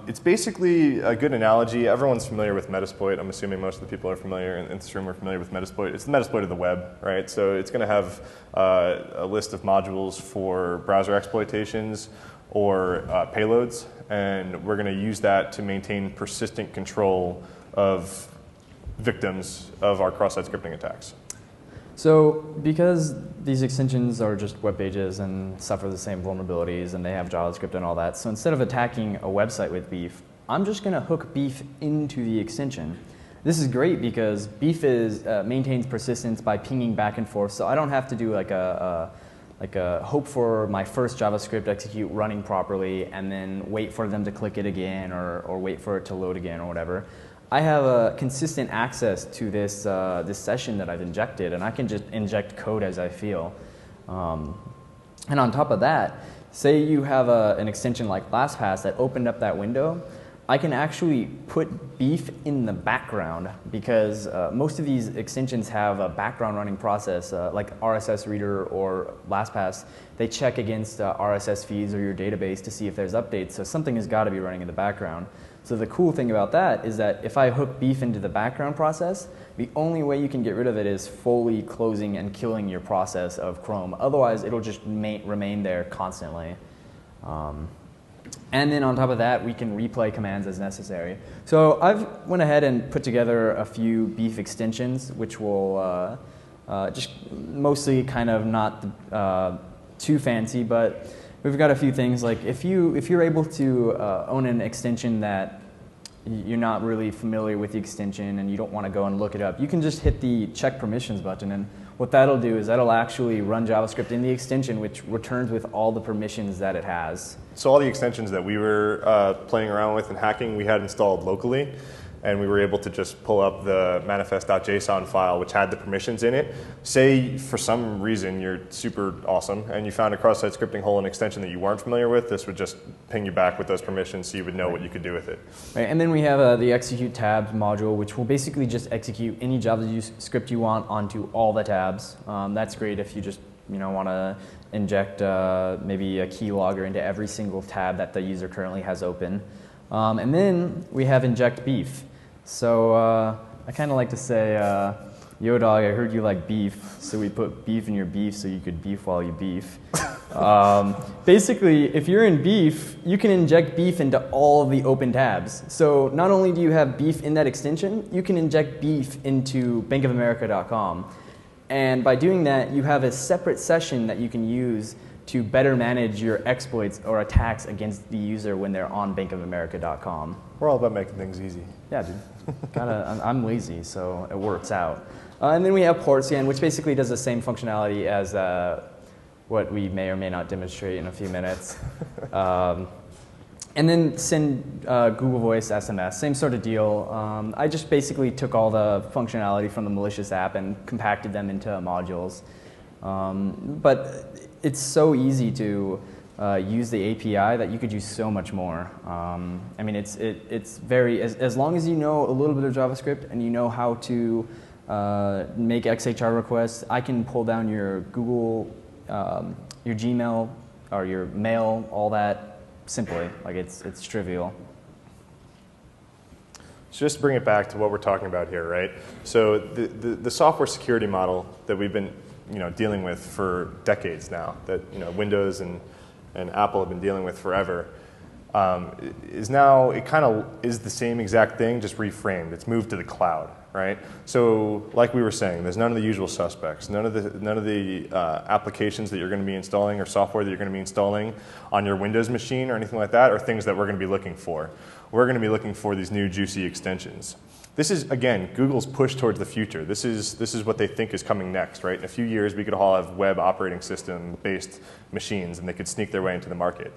it's basically a good analogy. Everyone's familiar with Metasploit. I'm assuming most of the people are familiar in this room are familiar with Metasploit. It's the Metasploit of the web, right? So it's going to have a list of modules for browser exploitations or payloads, and we're going to use that to maintain persistent control of victims of our cross-site scripting attacks. So because these extensions are just web pages and suffer the same vulnerabilities and they have JavaScript and all that, so instead of attacking a website with Beef, I'm just going to hook Beef into the extension. This is great because Beef maintains persistence by pinging back and forth, so I don't have to do like a hope for my first JavaScript execute running properly and then wait for them to click it again or wait for it to load again or whatever. I have a consistent access to this, this session that I've injected, and I can just inject code as I feel. And on top of that, say you have an extension like LastPass that opened up that window, I can actually put Beef in the background because most of these extensions have a background running process like RSS Reader or LastPass. They check against RSS feeds or your database to see if there's updates, so something has got to be running in the background. So the cool thing about that is that if I hook Beef into the background process, the only way you can get rid of it is fully closing and killing your process of Chrome. Otherwise, it'll just remain there constantly. And then on top of that, we can replay commands as necessary. So I've went ahead and put together a few Beef extensions, which will just mostly kind of not too fancy, but we've got a few things. Like if you're able to own an extension that you're not really familiar with the extension and you don't want to go and look it up, you can just hit the check permissions button, and what that'll do is that'll actually run JavaScript in the extension, which returns with all the permissions that it has. So all the extensions that we were playing around with and hacking, we had installed locally, and we were able to just pull up the manifest.json file, which had the permissions in it. Say for some reason you're super awesome and you found a cross-site scripting hole in an extension that you weren't familiar with, this would just ping you back with those permissions so you would know what you could do with it. Right, and then we have the execute tabs module, which will basically just execute any JavaScript you want onto all the tabs. That's great if you just want to inject maybe a keylogger into every single tab that the user currently has open. And then we have inject Beef. So I kind of like to say, yo dog, I heard you like beef, so we put beef in your beef so you could beef while you beef. Basically, if you're in Beef, you can inject Beef into all of the open tabs. So not only do you have Beef in that extension, you can inject Beef into bankofamerica.com. And by doing that, you have a separate session that you can use to better manage your exploits or attacks against the user when they're on bankofamerica.com. We're all about making things easy. Yeah, dude. I'm lazy, so it works out. And then we have port scan, which basically does the same functionality as what we may or may not demonstrate in a few minutes. And then send Google Voice SMS, same sort of deal. I just basically took all the functionality from the malicious app and compacted them into modules. But it's so easy to use the API that you could use so much more. I mean, it's very, as long as you know a little bit of JavaScript and you know how to make XHR requests, I can pull down your Google, your Gmail, or your mail, all that simply. Like it's trivial. So just to bring it back to what we're talking about here, right? So the software security model that we've been dealing with for decades now, that Windows and Apple have been dealing with forever, is now, it kind of is the same exact thing, just reframed. It's moved to the cloud, right? So like we were saying, there's none of the usual suspects, none of the applications that you're going to be installing or software that you're going to be installing on your Windows machine or anything like that are things that we're going to be looking for. We're going to be looking for these new juicy extensions. This is, again, Google's push towards the future. This is what they think is coming next, right? In a few years, we could all have web operating system-based machines, and they could sneak their way into the market,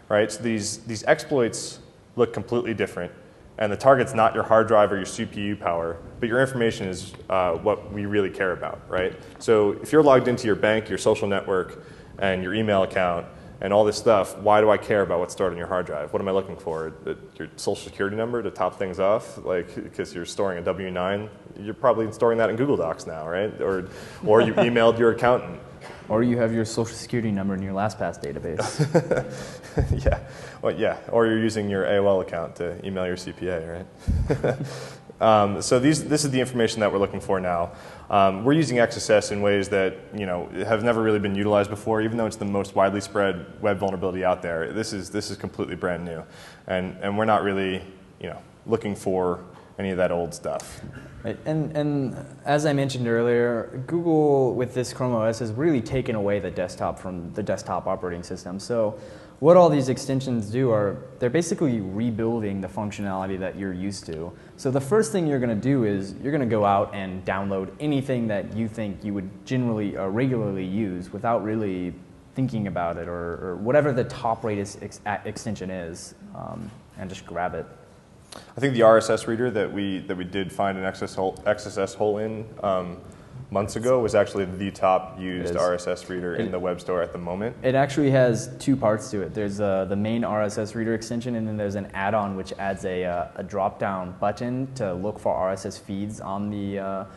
right? So these exploits look completely different, and the target's not your hard drive or your CPU power, but your information is what we really care about, right? So if you're logged into your bank, your social network, and your email account, and all this stuff. Why do I care about what's stored on your hard drive? What am I looking for? Your social security number to top things off? Like, because you're storing a W-9, you're probably storing that in Google Docs now, right? Or you emailed your accountant. Or you have your social security number in your LastPass database. Yeah, well, yeah. Or you're using your AOL account to email your CPA, right? So this is the information that we're looking for now. We're using XSS in ways that have never really been utilized before, even though it's the most widely spread web vulnerability out there. This is completely brand new, and we're not really looking for any of that old stuff. Right. And as I mentioned earlier, Google with this ChromeOS has really taken away the desktop from the desktop operating system. So what all these extensions do are they're basically rebuilding the functionality that you're used to. So the first thing you're going to do is you're going to go out and download anything that you think you would generally or regularly use without really thinking about it, or whatever the top rated extension is, and just grab it. I think the RSS reader that we did find an XSS hole in months ago was actually the top used RSS reader in the web store at the moment. It actually has two parts to it. There's the main RSS reader extension, and then there's an add-on which adds a drop-down button to look for RSS feeds on the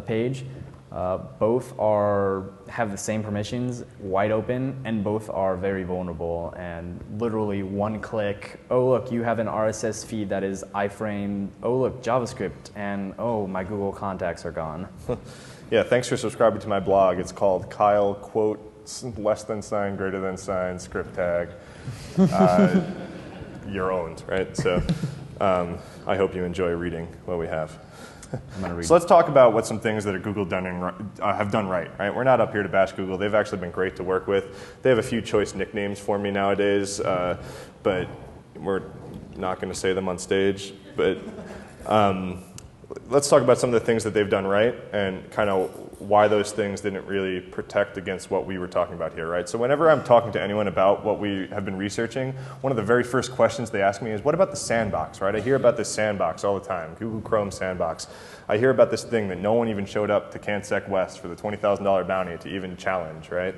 page. Both have the same permissions, wide open, and both are very vulnerable. And literally one click, oh look, you have an RSS feed that is iframe, oh look, JavaScript, and oh, my Google contacts are gone. Yeah, thanks for subscribing to my blog. It's called Kyle quote less than sign, greater than sign, script tag. You're owned, right? So I hope you enjoy reading what we have. So let's talk about what some things that Google have done right. We're not up here to bash Google. They've actually been great to work with. They have a few choice nicknames for me nowadays, but we're not going to say them on stage. But let's talk about some of the things that they've done right and kind of why those things didn't really protect against what we were talking about here, right? So whenever I'm talking to anyone about what we have been researching, one of the very first questions they ask me is, what about the sandbox, right? I hear about this sandbox all the time, Google Chrome sandbox. I hear about this thing that no one even showed up to CanSec West for the $20,000 bounty to even challenge, right?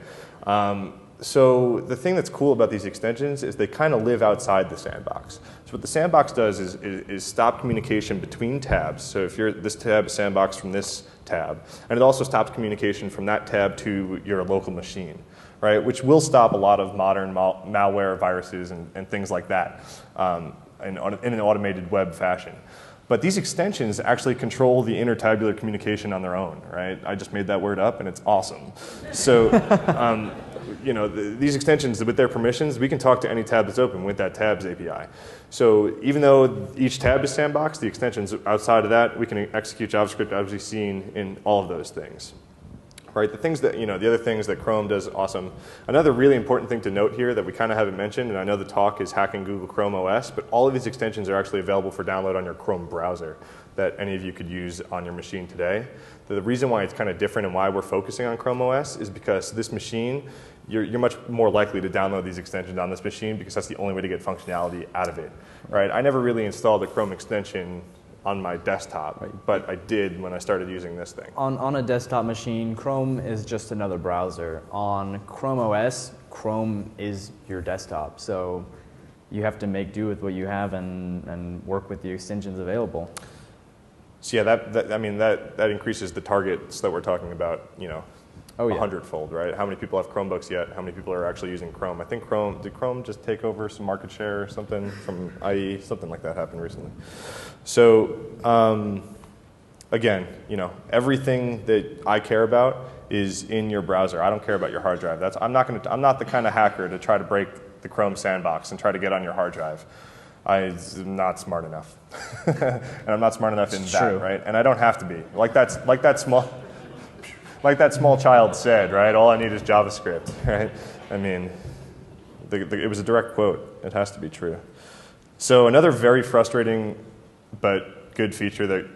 So the thing that's cool about these extensions is they kind of live outside the sandbox. So what the sandbox does is stop communication between tabs. So if this tab is sandbox from this tab, and it also stops communication from that tab to your local machine, right? Which will stop a lot of modern malware, viruses, and things like that in an automated web fashion. But these extensions actually control the intertabular communication on their own, right? I just made that word up, and it's awesome. So, these extensions, with their permissions, we can talk to any tab that's open with that tab's API. So even though each tab is sandbox, the extensions outside of that, we can execute JavaScript as we've seen in all of those things. Right, the things that, the other things that Chrome does awesome. Another really important thing to note here that we kind of haven't mentioned, and I know the talk is hacking Google Chrome OS, but all of these extensions are actually available for download on your Chrome browser that any of you could use on your machine today. The reason why it's kind of different and why we're focusing on Chrome OS is because this machine, you're much more likely to download these extensions on this machine because that's the only way to get functionality out of it. Right? I never really installed a Chrome extension on my desktop, but I did when I started using this thing. On a desktop machine, Chrome is just another browser. On Chrome OS, Chrome is your desktop. So you have to make do with what you have and work with the extensions available. So yeah, that increases the targets that we're talking about, 100-fold, right? How many people have Chromebooks yet? How many people are actually using Chrome? I think did Chrome just take over some market share or something from IE? Something like that happened recently. So again, everything that I care about is in your browser. I don't care about your hard drive. I'm not the kind of hacker to try to break the Chrome sandbox and try to get on your hard drive. I'm not smart enough, and I'm not smart enough in that, right? And I don't have to be. Like that small child said, right? All I need is JavaScript, right? I mean, it was a direct quote. It has to be true. So another very frustrating but good feature that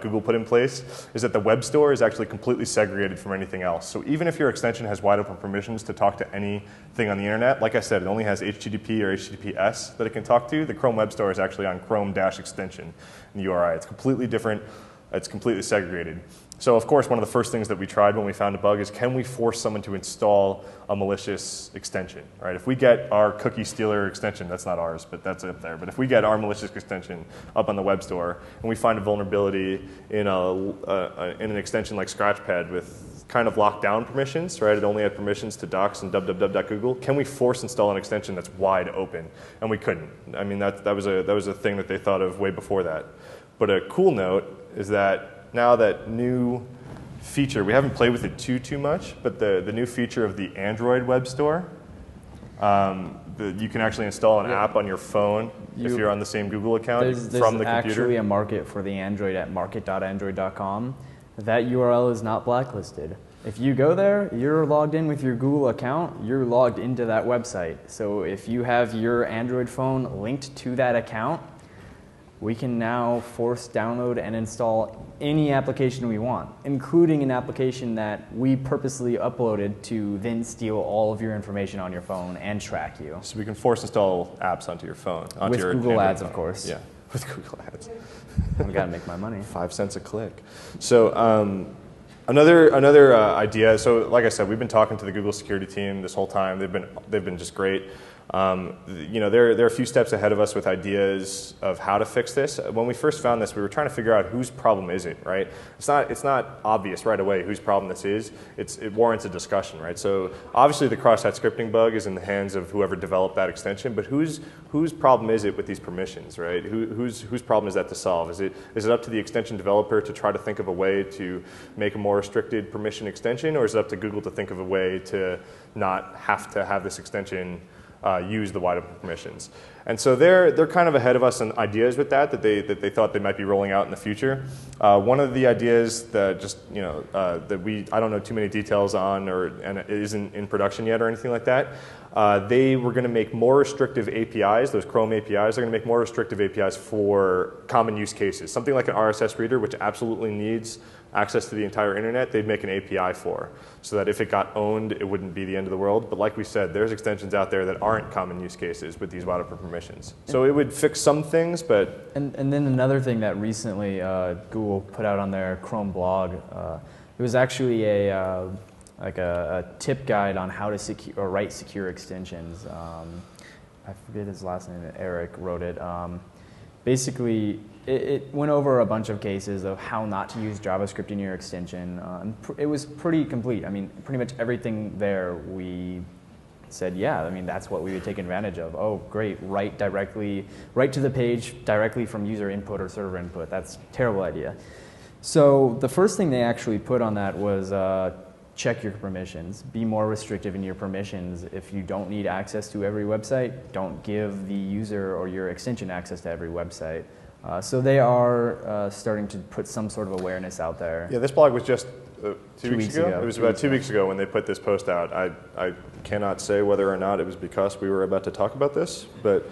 Google put in place is that the web store is actually completely segregated from anything else. So even if your extension has wide open permissions to talk to anything on the internet, like I said, it only has HTTP or HTTPS that it can talk to. The Chrome web store is actually on Chrome-extension in the URI. It's completely different. It's completely segregated. So of course, one of the first things that we tried when we found a bug is, can we force someone to install a malicious extension, right? If we get our cookie stealer extension, that's not ours, but that's up there. But if we get our malicious extension up on the web store and we find a vulnerability in an extension like Scratchpad with kind of locked down permissions, right? It only had permissions to docs and www.google. Can we force install an extension that's wide open? And we couldn't. I mean, that was a thing that they thought of way before that. But a cool note is that now that new feature, we haven't played with it too much, but the new feature of the Android web store, you can actually install an app on your phone if you're on the same Google account from the computer. There's actually a market for the Android at market.android.com. That URL is not blacklisted. If you go there, you're logged in with your Google account, you're logged into that website. So if you have your Android phone linked to that account, we can now force download and install any application we want, including an application that we purposely uploaded to then steal all of your information on your phone and track you. So we can force install apps onto your phone. With Google Ads, of course. Yeah, with Google Ads. I've got to make my money. 5 cents a click. So another idea. So like I said, we've been talking to the Google security team this whole time. They've been just great. They're a few steps ahead of us with ideas of how to fix this. When we first found this, we were trying to figure out whose problem is it, right? It's not obvious right away whose problem this is. It warrants a discussion, right? So obviously the cross-site scripting bug is in the hands of whoever developed that extension, but whose problem is it with these permissions, right? Whose problem is that to solve? Is it up to the extension developer to try to think of a way to make a more restricted permission extension, or is it up to Google to think of a way to not have to have this extension use the wide open permissions? And so they're kind of ahead of us on ideas with that they thought they might be rolling out in the future. One of the ideas that I don't know too many details on, and it isn't in production yet or anything like that. They were going to make more restrictive APIs, those Chrome APIs, they're going to make more restrictive APIs for common use cases. Something like an RSS reader, which absolutely needs access to the entire internet, they'd make an API for, so that if it got owned, it wouldn't be the end of the world. But like we said, there's extensions out there that aren't common use cases with these wide open permissions. So it would fix some things, but... And then another thing that recently Google put out on their Chrome blog, it was actually a tip guide on how to write secure extensions. I forget his last name, Eric wrote it. Basically, it went over a bunch of cases of how not to use JavaScript in your extension. It was pretty complete. I mean, pretty much everything there we said, yeah, I mean, that's what we would take advantage of. Oh, great, write to the page directly from user input or server input. That's a terrible idea. So the first thing they actually put on that was check your permissions. Be more restrictive in your permissions. If you don't need access to every website, don't give the user or your extension access to every website. So they are starting to put some sort of awareness out there. Yeah, this blog was just 2 weeks ago? It was about 2 weeks ago when they put this post out. I cannot say whether or not it was because we were about to talk about this, but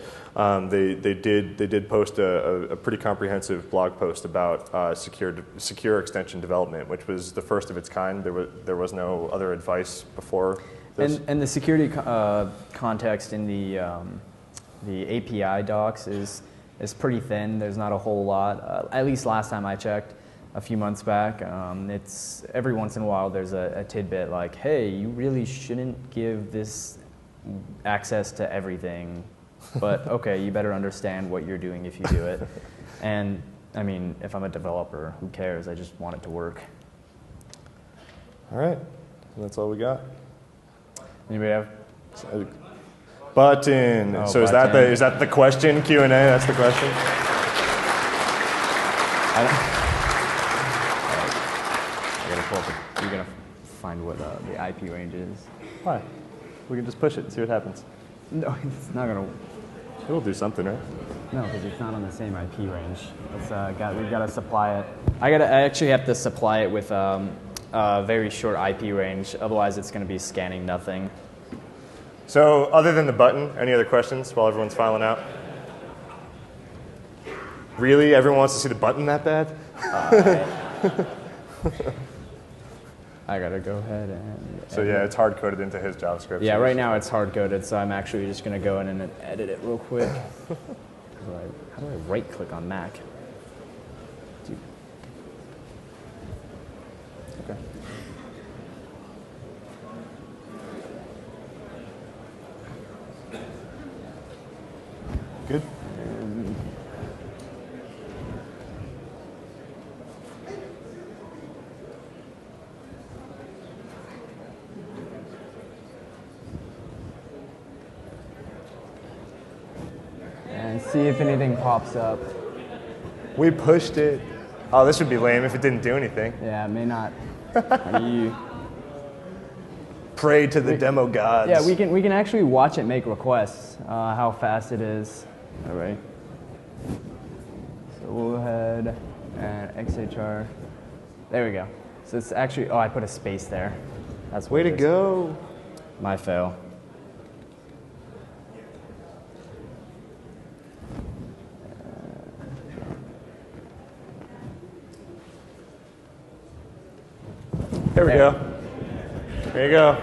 they did post a pretty comprehensive blog post about secure extension development, which was the first of its kind. There was no other advice before this. And the security context in the API docs is pretty thin. There's not a whole lot. At least last time I checked, a few months back, it's every once in a while there's a tidbit like, hey, you really shouldn't give this access to everything, but okay, you better understand what you're doing if you do it. And I mean, if I'm a developer, who cares? I just want it to work. All right, that's all we got. Anybody have? Button. Oh, so button. is that the question? Q&A. That's the question. You're gonna find what the IP range is. Why? We can just push it and see what happens. No, it's not gonna. It'll do something, right? No, because it's not on the same IP range. It's we've got to supply it. I actually have to supply it with a very short IP range. Otherwise, it's going to be scanning nothing. So, other than the button, any other questions while everyone's filing out? Really? Everyone wants to see the button that bad? I gotta go ahead and. So yeah, it's hard coded into his JavaScript. Yeah, right now it's hard coded, so I'm actually just gonna go in and edit it real quick. How do I right click on Mac? See if anything pops up. We pushed it. Oh, this would be lame if it didn't do anything. Yeah, it may not. Pray to the demo gods. Yeah, we can actually watch it make requests, how fast it is. All right. So we'll go ahead and XHR. There we go. So it's actually, oh, I put a space there. That's Way to go. My fail. There we go. There you go.